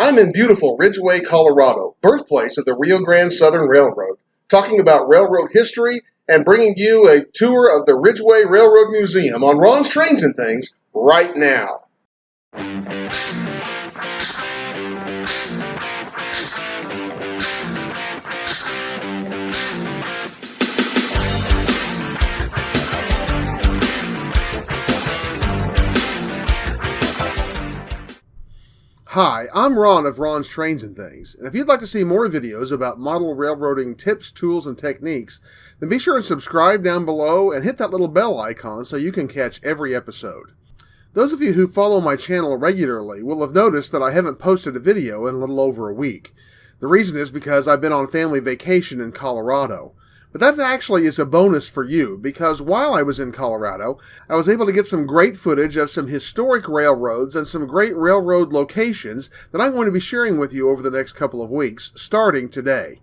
I'm in beautiful Ridgeway, Colorado, birthplace of the Rio Grande Southern Railroad, talking about railroad history and bringing you a tour of the Ridgway Railroad Museum on Ron's Trains and Things right now. Hi, I'm Ron of Ron's Trains and Things, and if you'd like to see more videos about model railroading tips, tools, and techniques, then be sure to subscribe down below and hit that little bell icon so you can catch every episode. Those of you who follow my channel regularly will have noticed that I haven't posted a video in a little over a week. The reason is because I've been on family vacation in Colorado. But that actually is a bonus for you, because while I was in Colorado, I was able to get some great footage of some historic railroads and some great railroad locations that I'm going to be sharing with you over the next couple of weeks, starting today.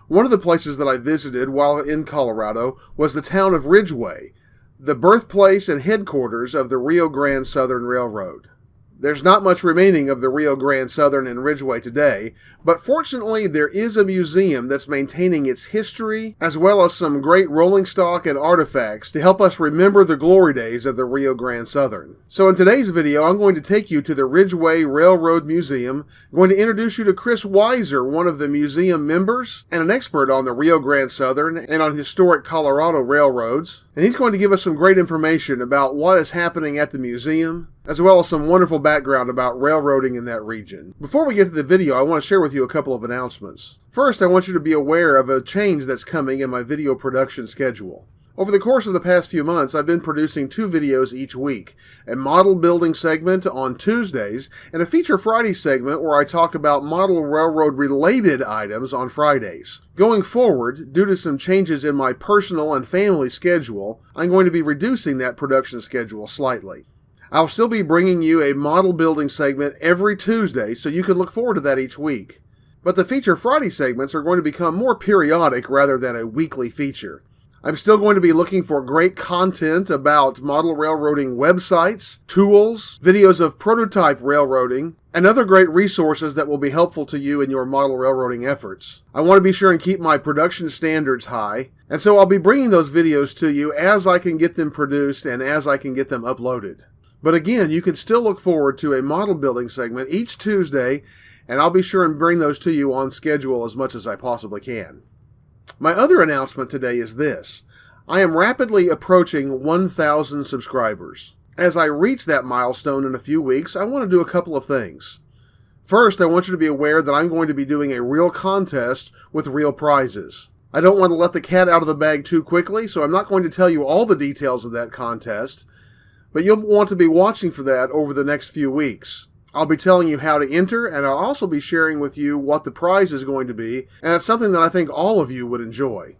One of the places that I visited while in Colorado was the town of Ridgway, the birthplace and headquarters of the Rio Grande Southern Railroad. There's not much remaining of the Rio Grande Southern and Ridgway today, but fortunately there is a museum that's maintaining its history, as well as some great rolling stock and artifacts to help us remember the glory days of the Rio Grande Southern. So in today's video, I'm going to take you to the Ridgway Railroad Museum. I'm going to introduce you to Chris Weiser, one of the museum members, and an expert on the Rio Grande Southern and on historic Colorado railroads. And he's going to give us some great information about what is happening at the museum, as well as some wonderful background about railroading in that region. Before we get to the video, I want to share with you a couple of announcements. First, I want you to be aware of a change that's coming in my video production schedule. Over the course of the past few months, I've been producing 2 videos each week, a model building segment on Tuesdays, and a Feature Friday segment where I talk about model railroad related items on Fridays. Going forward, due to some changes in my personal and family schedule, I'm going to be reducing that production schedule slightly. I'll still be bringing you a model building segment every Tuesday, so you can look forward to that each week. But the Feature Friday segments are going to become more periodic rather than a weekly feature. I'm still going to be looking for great content about model railroading websites, tools, videos of prototype railroading, and other great resources that will be helpful to you in your model railroading efforts. I want to be sure and keep my production standards high, and so I'll be bringing those videos to you as I can get them produced and as I can get them uploaded. But again, you can still look forward to a model building segment each Tuesday, and I'll be sure and bring those to you on schedule as much as I possibly can. My other announcement today is this. I am rapidly approaching 1,000 subscribers. As I reach that milestone in a few weeks, I want to do a couple of things. First, I want you to be aware that I'm going to be doing a real contest with real prizes. I don't want to let the cat out of the bag too quickly, so I'm not going to tell you all the details of that contest, but you'll want to be watching for that over the next few weeks. I'll be telling you how to enter, and I'll also be sharing with you what the prize is going to be, and it's something that I think all of you would enjoy.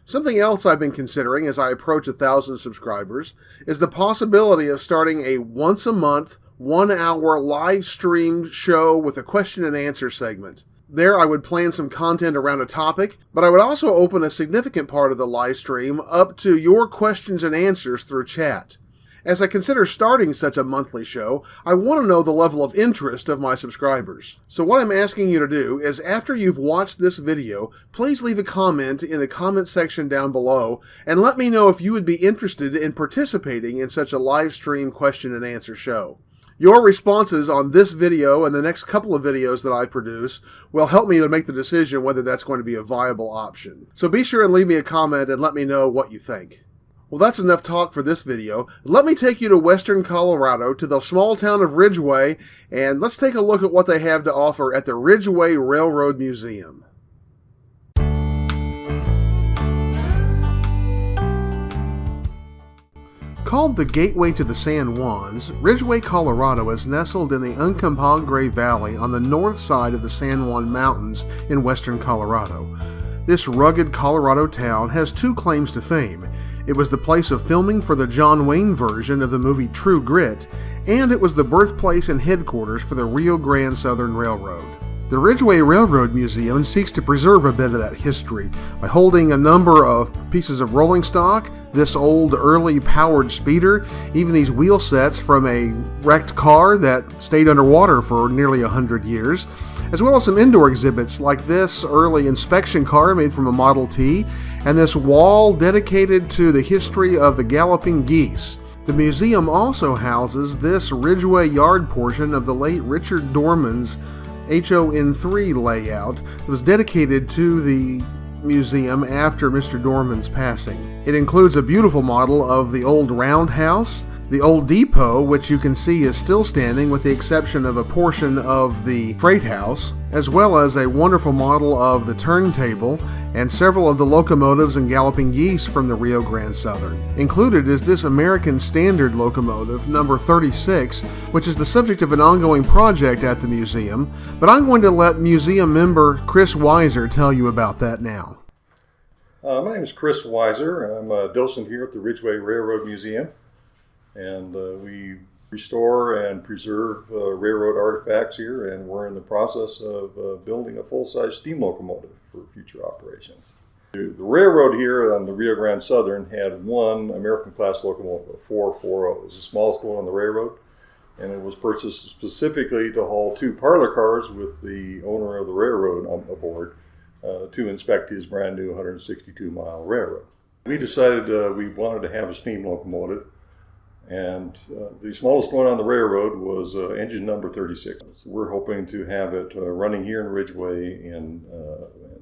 Something else I've been considering as I approach 1,000 subscribers is the possibility of starting a once-a-month, 1-hour live-streamed show with a question and answer segment. There I would plan some content around a topic, but I would also open a significant part of the live stream up to your questions and answers through chat. As I consider starting such a monthly show, I want to know the level of interest of my subscribers. So what I'm asking you to do is, after you've watched this video, please leave a comment in the comment section down below and let me know if you would be interested in participating in such a live stream question and answer show. Your responses on this video and the next couple of videos that I produce will help me to make the decision whether that's going to be a viable option. So be sure and leave me a comment and let me know what you think. Well, that's enough talk for this video. Let me take you to western Colorado, to the small town of Ridgway, and let's take a look at what they have to offer at the Ridgway Railroad Museum. Called the Gateway to the San Juans, Ridgway, Colorado is nestled in the Uncompahgre Valley on the north side of the San Juan Mountains in western Colorado. This rugged Colorado town has 2 claims to fame. It was the place of filming for the John Wayne version of the movie True Grit, and it was the birthplace and headquarters for the Rio Grande Southern Railroad. The Ridgway Railroad Museum seeks to preserve a bit of that history by holding a number of pieces of rolling stock, this old early powered speeder, even these wheel sets from a wrecked car that stayed underwater for nearly 100 years, as well as some indoor exhibits like this early inspection car made from a Model T, and this wall dedicated to the history of the galloping geese. The museum also houses this Ridgeway yard portion of the late Richard Dorman's HON3 layout that was dedicated to the museum after Mr. Dorman's passing. It includes a beautiful model of the old roundhouse, the old depot, which you can see is still standing with the exception of a portion of the freight house, as well as a wonderful model of the turntable and several of the locomotives and galloping geese from the Rio Grande Southern. Included is this American Standard locomotive, number 36, which is the subject of an ongoing project at the museum, but I'm going to let museum member Chris Weiser tell you about that now. My name is Chris Weiser. I'm a docent here at the Ridgway Railroad Museum. And we restore and preserve railroad artifacts here, and we're in the process of building a full-size steam locomotive for future operations. The railroad here on the Rio Grande Southern had one American-class locomotive, a 440. It was the smallest one on the railroad, and it was purchased specifically to haul two parlor cars with the owner of the railroad aboard to inspect his brand new 162-mile railroad. We decided we wanted to have a steam locomotive. And the smallest one on the railroad was engine number 36. So we're hoping to have it running here in Ridgway in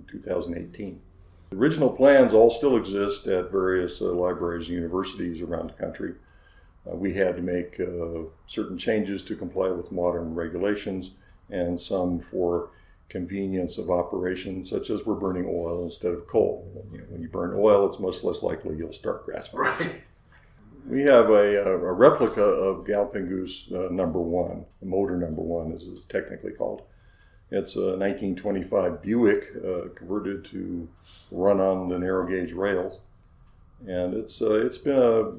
2018. The original plans all still exist at various libraries and universities around the country. We had to make certain changes to comply with modern regulations and some for convenience of operation, such as we're burning oil instead of coal. When you burn oil, it's much less likely you'll start grass fires. Right. We have a replica of Galloping Goose number 1, motor number 1 as it's technically called. It's a 1925 Buick converted to run on the narrow gauge rails. And it's been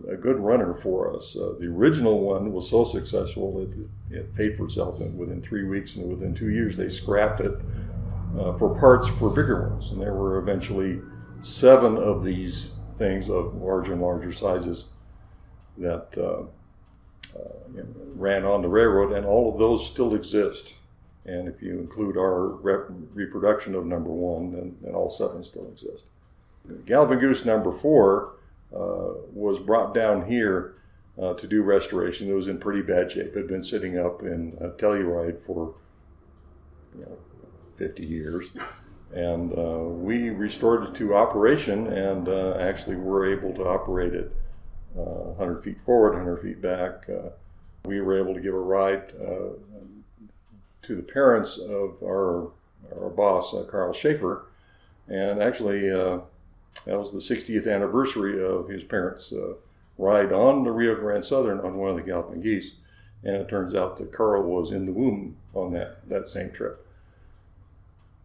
a good runner for us. The original one was so successful it paid for itself within 3 weeks, and within 2 years they scrapped it for parts for bigger ones. And there were eventually 7 of these things of larger and larger sizes that ran on the railroad, and all of those still exist. And if you include our reproduction of number 1, then all 7 still exist. Galloping Goose number 4 was brought down here to do restoration. It was in pretty bad shape. It had been sitting up in Telluride for 50 years. And we restored it to operation, and actually were able to operate it 100 feet forward, 100 feet back. We were able to give a ride to the parents of our boss, Carl Schaefer, and actually that was the 60th anniversary of his parents' ride on the Rio Grande Southern on one of the Galloping Geese, and it turns out that Carl was in the womb on that same trip.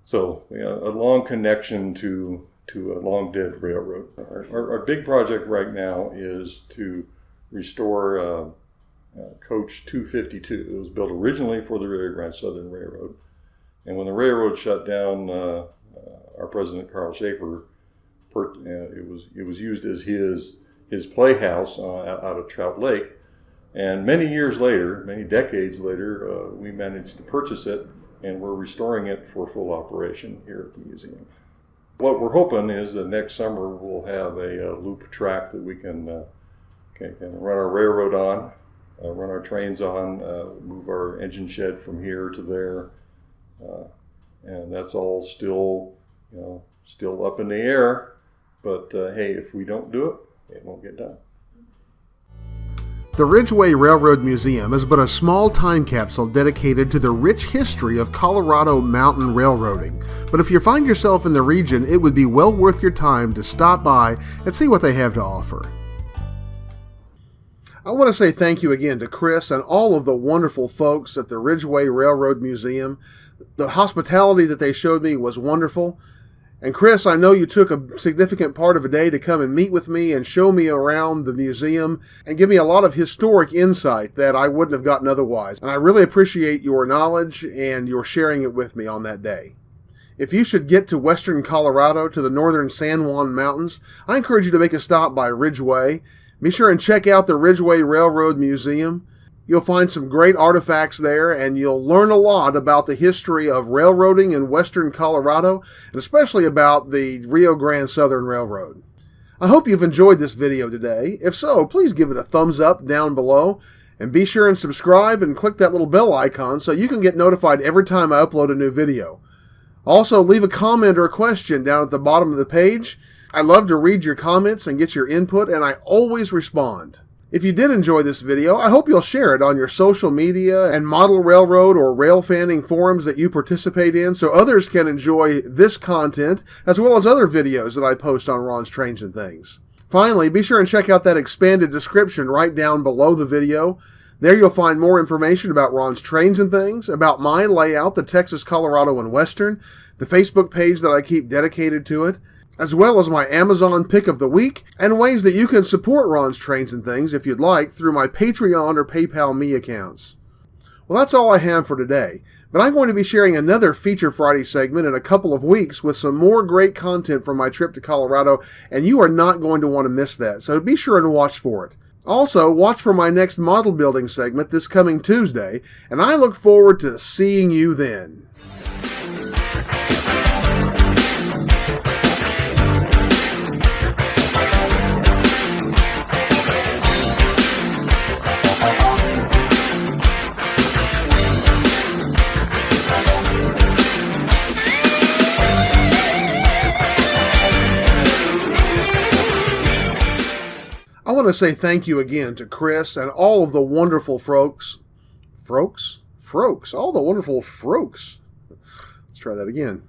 So a long connection to a long dead railroad. Our big project right now is to restore Coach 252. It was built originally for the Rio Grande Southern Railroad, and when the railroad shut down, our president Carl Schaefer, it was used as his playhouse out of Trout Lake. And many years later, many decades later, we managed to purchase it, and we're restoring it for full operation here at the museum. What we're hoping is that next summer we'll have a loop track that we can run our railroad on, run our trains on, move our engine shed from here to there, and that's all still up in the air. But hey, if we don't do it, it won't get done. The Ridgway Railroad Museum is but a small time capsule dedicated to the rich history of Colorado mountain railroading. But if you find yourself in the region, it would be well worth your time to stop by and see what they have to offer. I want to say thank you again to Chris and all of the wonderful folks at the Ridgway Railroad Museum. The hospitality that they showed me was wonderful. And Chris, I know you took a significant part of a day to come and meet with me and show me around the museum and give me a lot of historic insight that I wouldn't have gotten otherwise. And I really appreciate your knowledge and your sharing it with me on that day. If you should get to western Colorado, to the northern San Juan Mountains, I encourage you to make a stop by Ridgeway. Be sure and check out the Ridgway Railroad Museum. You'll find some great artifacts there, and you'll learn a lot about the history of railroading in western Colorado, and especially about the Rio Grande Southern Railroad. I hope you've enjoyed this video today. If so, please give it a thumbs up down below, and be sure and subscribe and click that little bell icon so you can get notified every time I upload a new video. Also, leave a comment or a question down at the bottom of the page. I love to read your comments and get your input, and I always respond. If you did enjoy this video, I hope you'll share it on your social media and model railroad or rail fanning forums that you participate in so others can enjoy this content as well as other videos that I post on Ron's Trains and Things. Finally, be sure and check out that expanded description right down below the video. There you'll find more information about Ron's Trains and Things, about my layout, the Texas, Colorado, and Western, the Facebook page that I keep dedicated to it, as well as my Amazon pick of the week, and ways that you can support Ron's Trains and Things, if you'd like, through my Patreon or PayPal Me accounts. Well, that's all I have for today, but I'm going to be sharing another Feature Friday segment in a couple of weeks with some more great content from my trip to Colorado, and you are not going to want to miss that, so be sure and watch for it. Also, watch for my next model building segment this coming Tuesday, and I look forward to seeing you then. I want to say thank you again to Chris and all of the wonderful folks. All the wonderful folks. Let's try that again.